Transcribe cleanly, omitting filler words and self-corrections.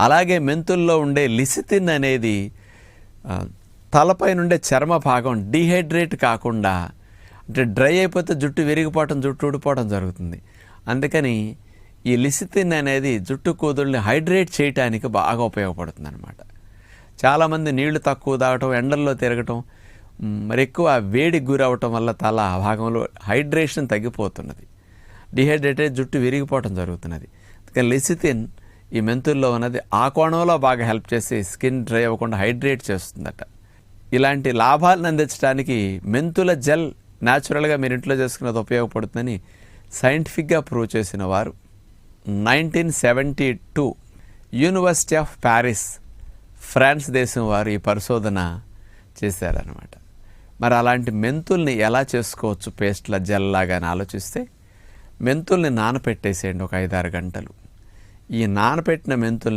అలాగే మెంతుల్లో ఉండే లిసితిన్ అనేది తలపై నుండే చర్మ భాగం డీహైడ్రేట్ కాకుండా, అంటే డ్రై అయిపోతే జుట్టు విరిగిపోవటం, జుట్టు ఊడిపోవడం జరుగుతుంది. అందుకని ఈ లిసితిన్ అనేది జుట్టు కూదళ్ళని హైడ్రేట్ చేయటానికి బాగా ఉపయోగపడుతుంది అన్నమాట. చాలామంది నీళ్లు తక్కువ తాగటం, ఎండల్లో తిరగటం, మరి ఎక్కువ వేడికి గురవటం వల్ల తల భాగంలో హైడ్రేషన్ తగ్గిపోతున్నది. డిహైడ్రేటెడ్ జుట్టు విరిగిపోవటం జరుగుతున్నది. అందుకని లిసితిన్ ఈ మెంతుల్లో ఉన్నది ఆ కోణంలో బాగా హెల్ప్ చేసి స్కిన్ డ్రై అవ్వకుండా హైడ్రేట్ చేస్తుందట. ఇలాంటి లాభాలను అందించడానికి మెంతుల జెల్ న్యాచురల్గా మీరు ఇంట్లో చేసుకున్నది ఉపయోగపడుతుందని సైంటిఫిక్గా ప్రూవ్ చేసిన వారు 1972 యూనివర్సిటీ ఆఫ్ ప్యారిస్, ఫ్రాన్స్ దేశం వారు ఈ పరిశోధన చేశారనమాట. మరి అలాంటి మెంతుల్ని ఎలా చేసుకోవచ్చు పేస్ట్ల జెల్ లాగా అని ఆలోచిస్తే, మెంతుల్ని నానపెట్టేసేయండి ఒక 5-6 గంటలు. ఈ నానపెట్టిన మెంతుల్ని